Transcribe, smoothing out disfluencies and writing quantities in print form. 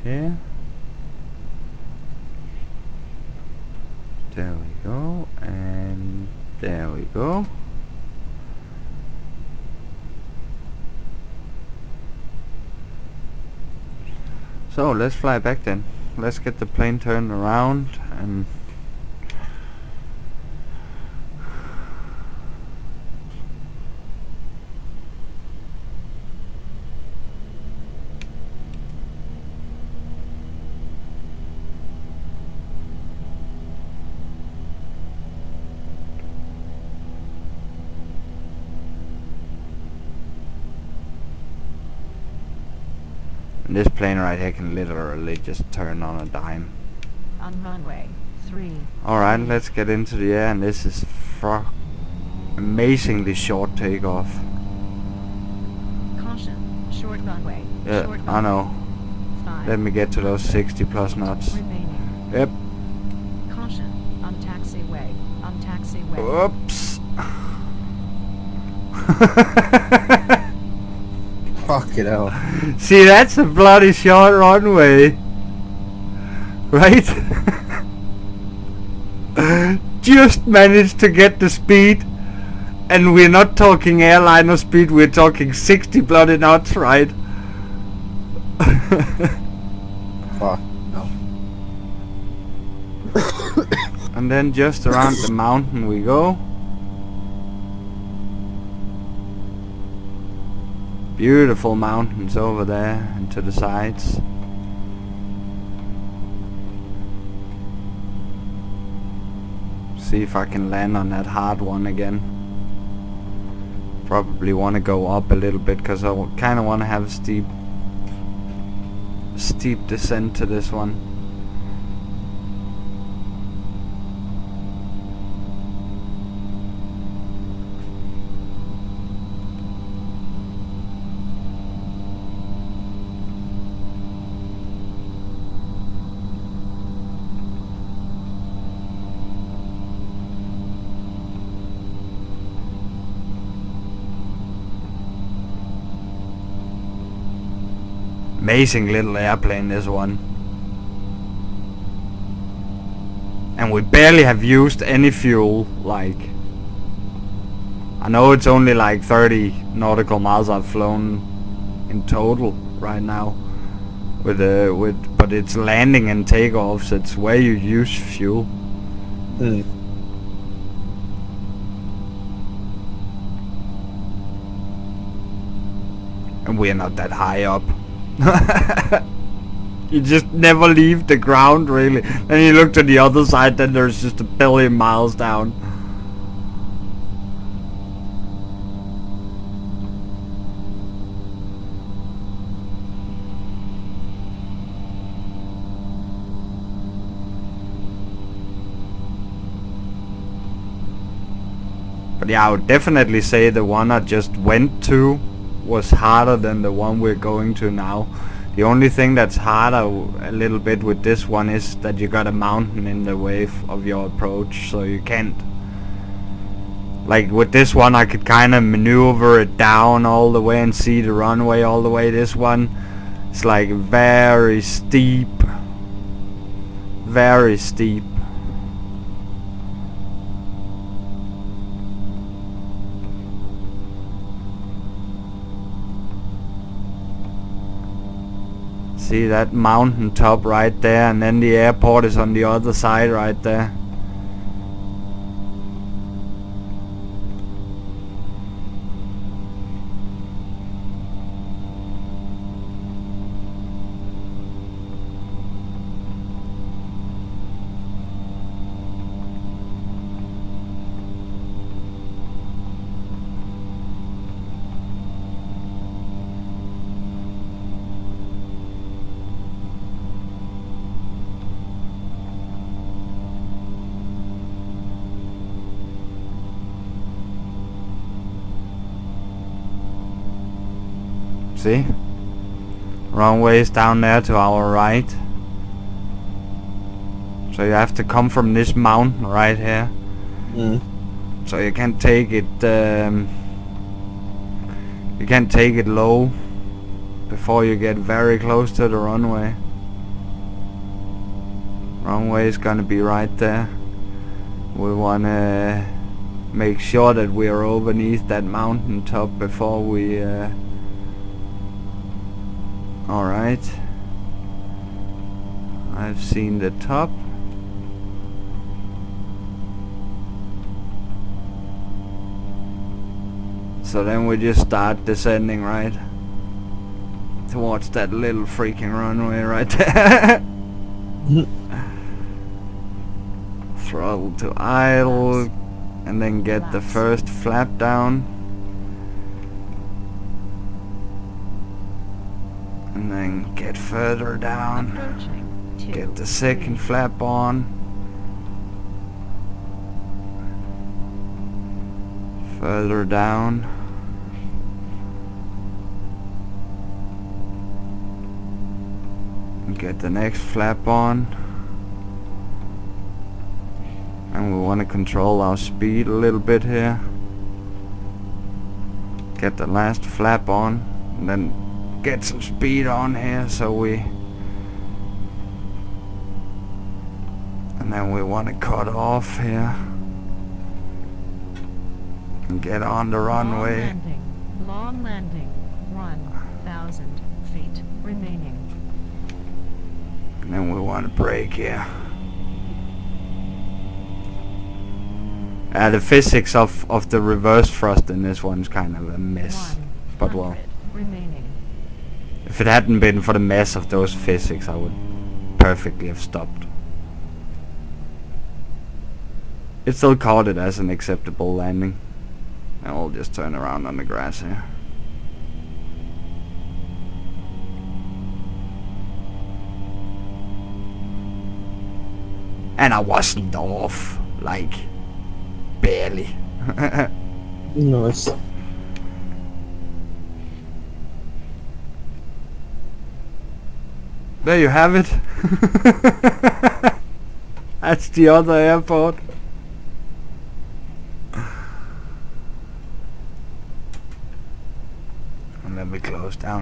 here. There we go, and there we go. So let's fly back then. Let's get the plane turned around and this plane right here can literally just turn on a dime. On runway 3. Alright, let's get into the air, and this is amazingly short takeoff. Caution, short runway. Yeah, short I know. 5. Let me get to those 60 plus knots. Remaining. Yep. Caution, on taxiway. On taxiway. Oops. Fuck it out. See, that's a bloody short runway. Right? Just managed to get the speed. And we're not talking airliner speed, we're talking 60 bloody knots, right? Fuck no. And then just around the mountain we go. Beautiful mountains over there and to the sides. See if I can land on that hard one again. Probably want to go up a little bit because I kind of want to have a steep descent to this one. Amazing little airplane, this one. And we barely have used any fuel, like. I know it's only like 30 nautical miles I've flown in total right now. But it's landing and takeoffs, it's where you use fuel. And we're not that high up. You just never leave the ground, really. Then you look to the other side, then there's just a billion miles down. But yeah, I would definitely say the one I just went to was harder than the one we're going to now. The only thing that's harder a little bit with this one is that you got a mountain in the way of your approach, so you can't. Like with this one I could kind of maneuver it down all the way and see the runway all the way. This one is like very steep. Very steep. See that mountain top right there, and then the airport is on the other side right there. See? Runway is down there to our right. So you have to come from this mountain right here. So you can't take it low before you get very close to the runway. Runway is gonna be right there. We wanna make sure that we are underneath that mountain top before we alright. I've seen the top. So then we just start descending, right? Towards that little freaking runway right there. Throttle to idle, and then get the first flap down. And then get further down. Approaching. 2, Get the second 3. flap on. Further down. And get the next flap on. And we want to control our speed a little bit here. Get the last flap on. And then get some speed on here so we... And then we want to cut off here. And get on the runway. Long landing. 1,000 feet remaining. And then we want to brake here. The physics of the reverse thrust in this one's kind of a mess. But well, 100 remaining. if it hadn't been for the mess of those physics, I would perfectly have stopped. It still called it as an acceptable landing. And we'll just turn around on the grass here. And I wasn't off, like, barely. Nice. There you have it. That's the other airport. And let me close down.